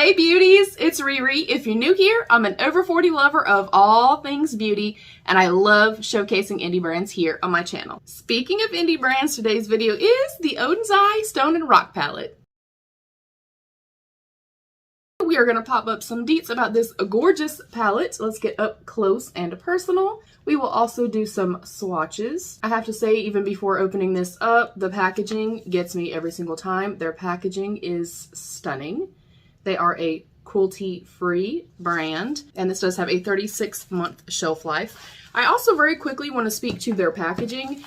Hey beauties, it's Riri. If you're new here, I'm an over 40 lover of all things beauty, and I love showcasing indie brands here on my channel. Speaking of indie brands, today's video is the Oden'S Stone and Rock palette. We are going to pop up some deets about this gorgeous palette. Let's get up close and personal. We will also do some swatches. I have to say, even before opening this up, the packaging gets me every single time. Their packaging is stunning. They are a cruelty-free brand, and this does have a 36-month shelf life. I also very quickly want to speak to their packaging.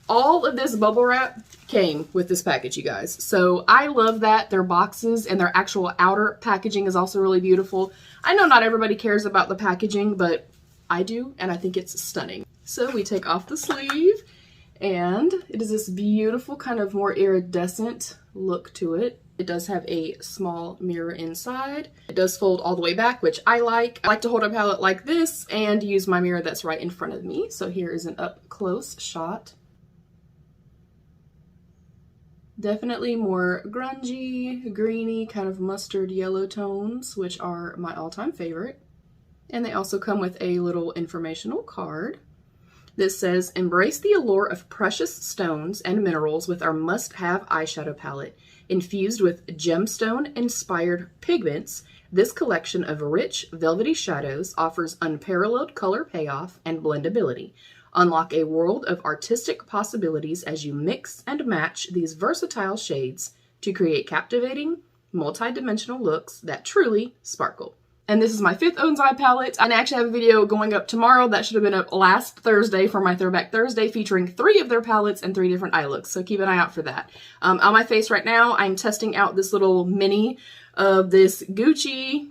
All of this bubble wrap came with this package, you guys. So I love that. Their boxes and their actual outer packaging is also really beautiful. I know not everybody cares about the packaging, but I do, and I think it's stunning. So we take off the sleeve, and it is this beautiful kind of more iridescent look to it. It does have a small mirror inside. It does fold all the way back, which I like. I like to hold a palette like this and use my mirror that's right in front of me. So here is an up close shot. Definitely more grungy, greeny, kind of mustard yellow tones, which are my all-time favorite. And they also come with a little informational card. This says, embrace the allure of precious stones and minerals with our must-have eyeshadow palette. Infused with gemstone-inspired pigments, this collection of rich, velvety shadows offers unparalleled color payoff and blendability. Unlock a world of artistic possibilities as you mix and match these versatile shades to create captivating, multi-dimensional looks that truly sparkle. And this is my 5th Oden'S palette. I actually have a video going up tomorrow that should have been up last Thursday for my Throwback Thursday, featuring 3 of their palettes and 3 different eye looks. So keep an eye out for that. On my face right now, I'm testing out this little mini of this Gucci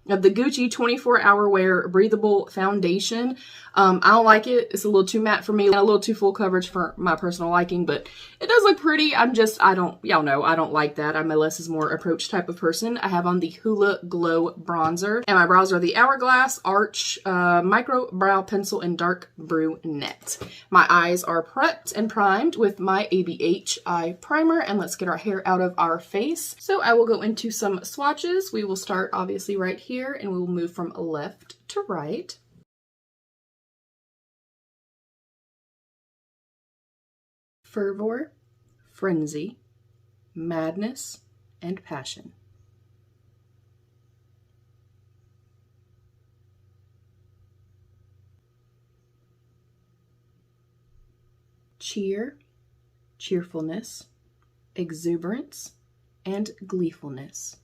24-hour wear breathable foundation. I don't like it. It's a little too matte for me, and a little too full coverage for my personal liking, but it does look pretty. Y'all know, I don't like that. I'm a less is more approach type of person. I have on the Hoola Glow Bronzer, and my brows are the Hourglass Arch Micro Brow Pencil in Dark Brunette. My eyes are prepped and primed with my ABH Eye Primer, and let's get our hair out of our face. So I will go into some swatches. We will start obviously right here, and we will move from left to right. Fervor, frenzy, madness, and passion. Cheer, cheerfulness, exuberance, and gleefulness.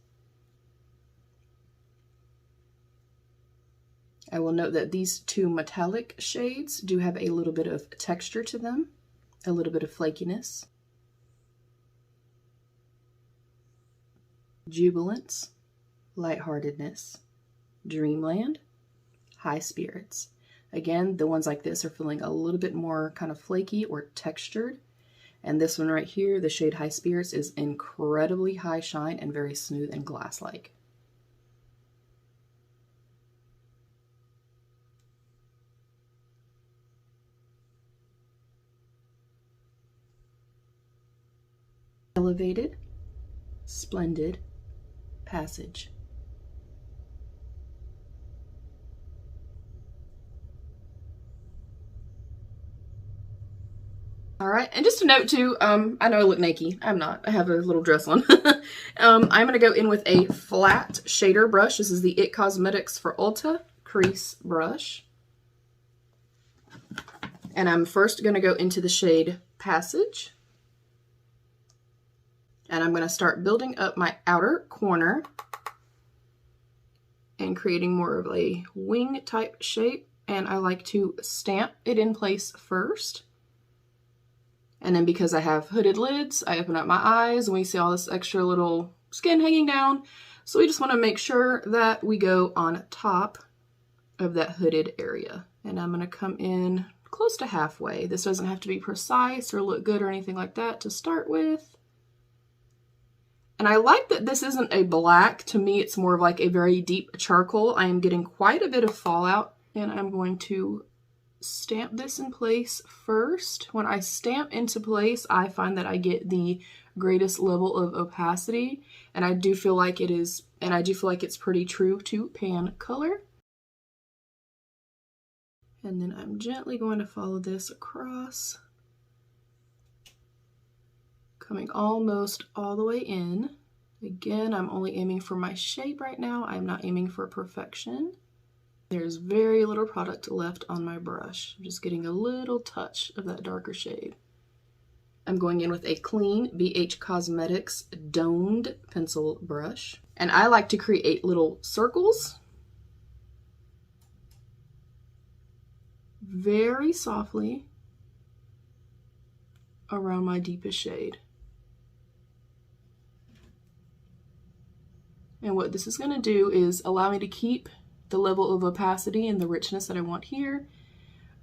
I will note that these 2 metallic shades do have a little bit of texture to them, a little bit of flakiness. Jubilance, lightheartedness, dreamland, high spirits. Again, the ones like this are feeling a little bit more kind of flaky or textured. And this one right here, the shade High Spirits, is incredibly high shine and very smooth and glass-like. Elevated, splendid, passage. All right, and just a note too, I know I look naked. I'm not. I have a little dress on. I'm going to go in with a flat shader brush. This is the IT Cosmetics for Ulta Crease Brush. And I'm first going to go into the shade Passage. And I'm going to start building up my outer corner and creating more of a wing type shape. And I like to stamp it in place first. And then because I have hooded lids, I open up my eyes and we see all this extra little skin hanging down. So we just want to make sure that we go on top of that hooded area. And I'm going to come in close to halfway. This doesn't have to be precise or look good or anything like that to start with. And I like that this isn't a black. To me, it's more of like a very deep charcoal. I am getting quite a bit of fallout, and I'm going to stamp this in place first. When I stamp into place, I find that I get the greatest level of opacity, And I do feel like it is, and I do feel like it's pretty true to pan color. And then I'm gently going to follow this across, coming almost all the way in. Again, I'm only aiming for my shape right now. I'm not aiming for perfection. There's very little product left on my brush. I'm just getting a little touch of that darker shade. I'm going in with a clean BH Cosmetics domed pencil brush. And I like to create little circles very softly around my deepest shade. And what this is going to do is allow me to keep the level of opacity and the richness that I want here,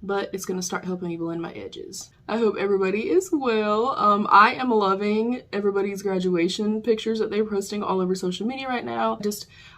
but it's going to start helping me blend my edges. I hope everybody is well. I am loving everybody's graduation pictures that they're posting all over social media right now.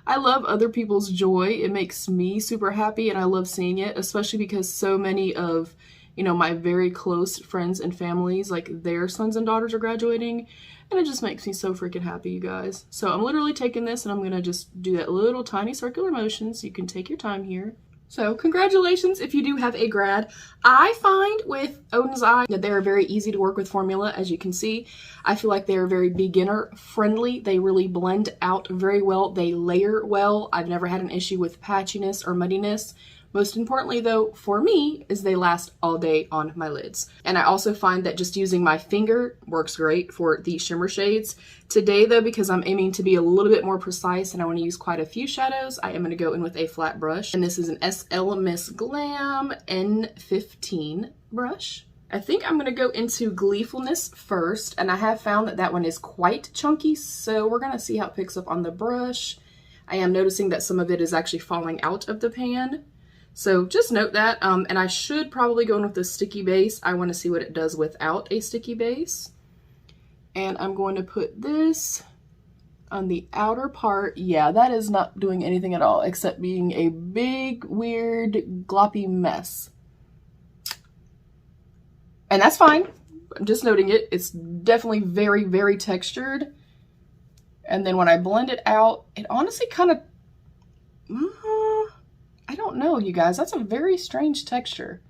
I love other people's joy. It makes me super happy, and I love seeing it, especially because so many of, you know, my very close friends and families, like their sons and daughters are graduating, and it just makes me so freaking happy, you guys. So I'm literally taking this and I'm gonna just do that little tiny circular motion, so you can take your time here. So congratulations if you do have a grad. I find with Oden'S that they're a very easy to work with formula, as you can see. I feel like they're very beginner friendly. They really blend out very well. They layer well. I've never had an issue with patchiness or muddiness. Most importantly though, for me, is they last all day on my lids. And I also find that just using my finger works great for the shimmer shades. Today though, because I'm aiming to be a little bit more precise and I want to use quite a few shadows, I am going to go in with a flat brush. And this is an SL Miss Glam N15 brush. I think I'm going to go into Gleefulness first, and I have found that that one is quite chunky, so we're going to see how it picks up on the brush. I am noticing that some of it is actually falling out of the pan. So just note that, and I should probably go in with a sticky base. I want to see what it does without a sticky base. And I'm going to put this on the outer part. Yeah, that is not doing anything at all except being a big, weird, gloppy mess. And that's fine. I'm just noting it. It's definitely very, very textured. And then when I blend it out, it honestly kind of... I don't know, you guys. That's a very strange texture.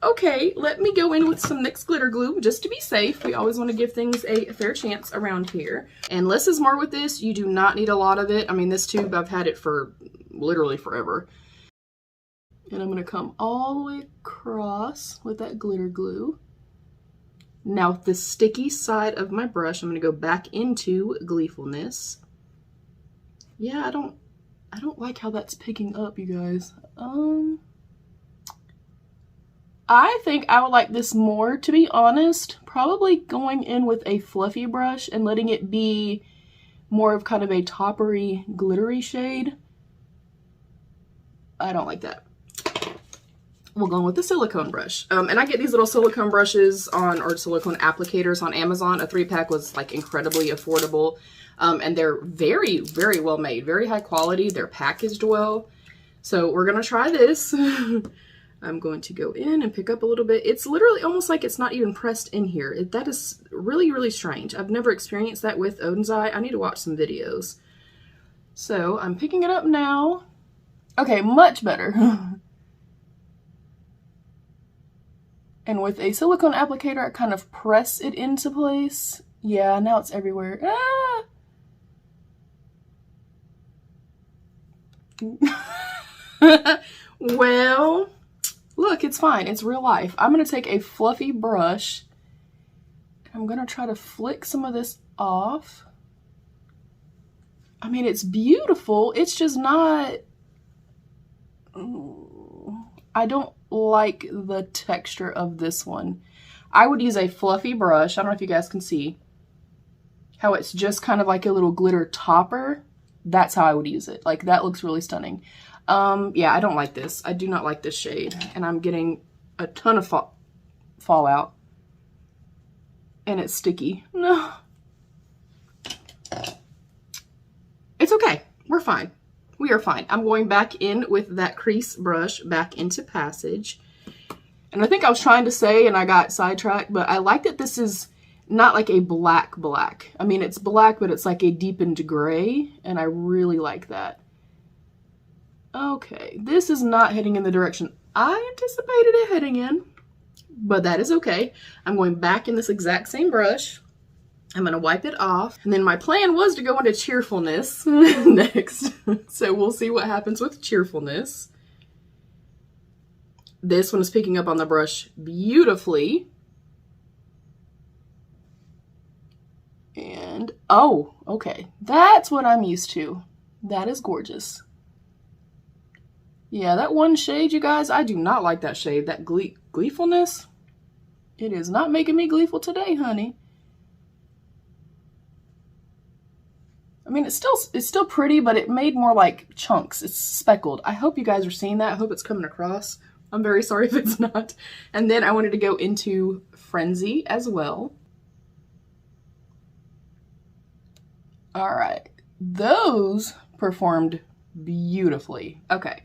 Okay, let me go in with some NYX glitter glue just to be safe. We always want to give things a fair chance around here. And less is more with this. You do not need a lot of it. I mean, this tube, I've had it for literally forever. And I'm going to come all the way across with that glitter glue. Now with the sticky side of my brush, I'm going to go back into Gleefulness. Yeah, I don't like how that's picking up, you guys. I think I would like this more, to be honest. Probably going in with a fluffy brush and letting it be more of kind of a toppery, glittery shade. I don't like that. We'll go in with the silicone brush. And I get these little silicone brushes or silicone applicators on Amazon. A 3-pack was like incredibly affordable. And they're very, very well made, very high quality. They're packaged well. So we're going to try this. I'm going to go in and pick up a little bit. It's literally almost like it's not even pressed in here. That is really, really strange. I've never experienced that with Oden'S. I need to watch some videos. So I'm picking it up now. Okay, much better. And with a silicone applicator, I kind of press it into place. Yeah, now it's everywhere. Ah! Well, look, it's fine. It's real life. I'm going to take a fluffy brush. I'm going to try to flick some of this off. I mean, it's beautiful. It's just not... I don't like the texture of this one. I would use a fluffy brush. I don't know if you guys can see how it's just kind of like a little glitter topper. That's how I would use it. Like, that looks really stunning. Yeah, I don't like this. I do not like this shade. And I'm getting a ton of fallout. And it's sticky. No. It's okay. We're fine. We are fine. I'm going back in with that crease brush back into Passage. And I think I was trying to say, and I got sidetracked, but I like that this is not like a black black. I mean, it's black, but it's like a deepened gray, and I really like that. Okay, this is not heading in the direction I anticipated it heading in, but that is okay. I'm going back in this exact same brush. I'm going to wipe it off. And then my plan was to go into cheerfulness next. So we'll see what happens with cheerfulness. This one is picking up on the brush beautifully. And, oh, okay. That's what I'm used to. That is gorgeous. Yeah, that one shade, you guys, I do not like that shade. That gleefulness. It is not making me gleeful today, honey. I mean, it's still pretty, but it made more like chunks. It's speckled. I hope you guys are seeing that. I hope it's coming across. I'm very sorry if it's not. And then I wanted to go into Frenzy as well. All right. Those performed beautifully. Okay.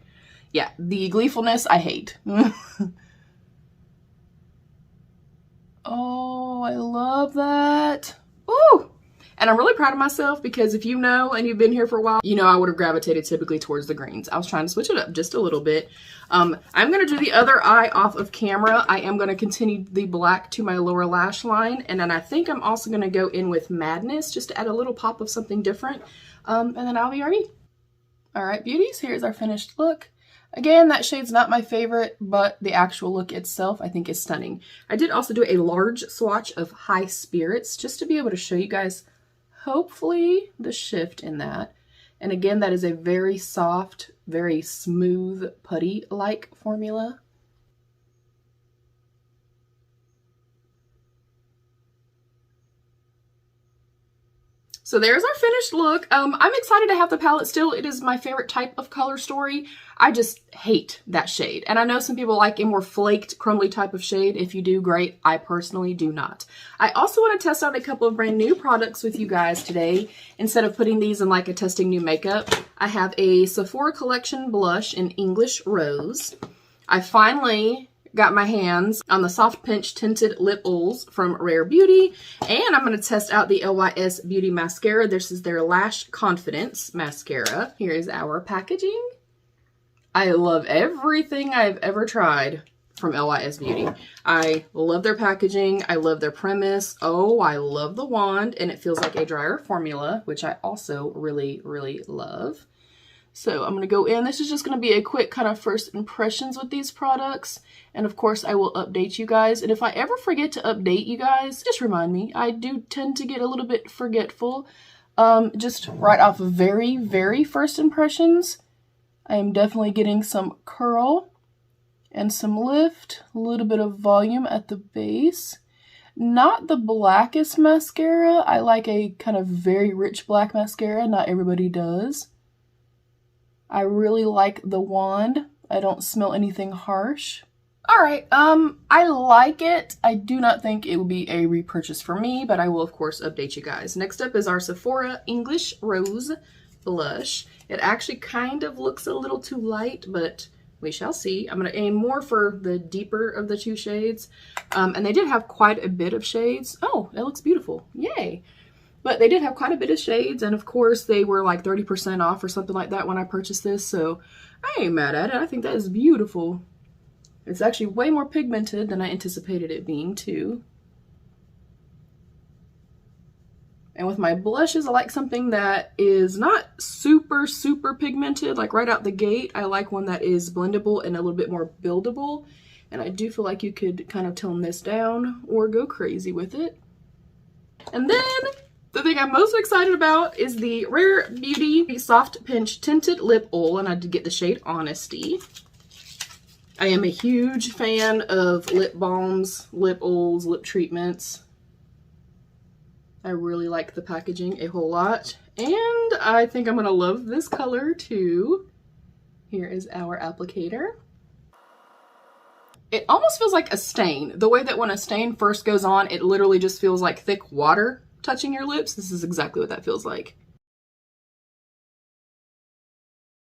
Yeah, the gleefulness I hate. Oh, I love that. Ooh! And I'm really proud of myself because if you know and you've been here for a while, you know I would have gravitated typically towards the greens. I was trying to switch it up just a little bit. I'm going to do the other eye off of camera. I am going to continue the black to my lower lash line. And then I think I'm also going to go in with Madness just to add a little pop of something different. And then I'll be ready. All right, beauties, here's our finished look. Again, that shade's not my favorite, but the actual look itself I think is stunning. I did also do a large swatch of High Spirits just to be able to show you guys hopefully the shift in that. And again, that is a very soft, very smooth putty-like formula. So there's our finished look. I'm excited to have the palette still. It is my favorite type of color story. I just hate that shade. And I know some people like a more flaked, crumbly type of shade. If you do, great. I personally do not. I also want to test out a couple of brand new products with you guys today. Instead of putting these in like a testing new makeup, I have a Sephora collection blush in English Rose. I finally got my hands on the Soft Pinch Tinted Lip Oils from Rare Beauty, and I'm going to test out the LYS Beauty Mascara. This is their Lash Confidence Mascara. Here is our packaging. I love everything I've ever tried from LYS Beauty. I love their packaging. I love their premise. Oh, I love the wand, and it feels like a drier formula, which I also really, really love. So I'm going to go in. This is just going to be a quick kind of first impressions with these products. And of course, I will update you guys. And if I ever forget to update you guys, just remind me. I do tend to get a little bit forgetful. Just right off of very, very first impressions, I am definitely getting some curl and some lift, a little bit of volume at the base. Not the blackest mascara. I like a kind of very rich black mascara. Not everybody does. I really like the wand. I don't smell anything harsh. All right, I like it. I do not think it will be a repurchase for me, but I will of course update you guys. Next up is our Sephora English Rose blush. It actually kind of looks a little too light, but we shall see. I'm gonna aim more for the deeper of the two shades. And they did have quite a bit of shades. Oh, it looks beautiful, yay. But they did have quite a bit of shades, and of course they were like 30% off or something like that when I purchased this, so I ain't mad at it. I think that is beautiful. It's actually way more pigmented than I anticipated it being too. And with my blushes, I like something that is not super, super pigmented, like right out the gate. I like one that is blendable and a little bit more buildable. And I do feel like you could kind of tone this down or go crazy with it. And then the thing I'm most excited about is the Rare Beauty Soft Pinch Tinted Lip Oil, and I did get the shade Honesty. I am a huge fan of lip balms, lip oils, lip treatments. I really like the packaging a whole lot, and I think I'm gonna love this color too. Here is our applicator. It almost feels like a stain. The way that when a stain first goes on, it literally just feels like thick water touching your lips. This is exactly what that feels like.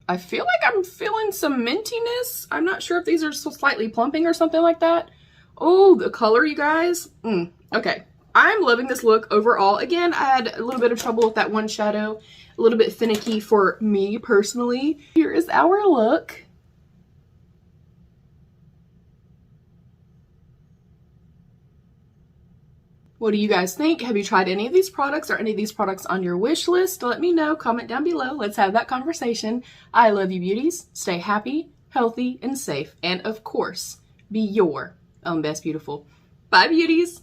I feel like I'm feeling some mintiness. I'm not sure if these are slightly plumping or something like that. Oh, the color, you guys. Okay. I'm loving this look overall. Again, I had a little bit of trouble with that one shadow, a little bit finicky for me personally. Here is our look. What do you guys think? Have you tried any of these products or any of these products on your wish list? Let me know. Comment down below. Let's have that conversation. I love you, beauties. Stay happy, healthy, and safe. And of course, be your own best beautiful. Bye, beauties.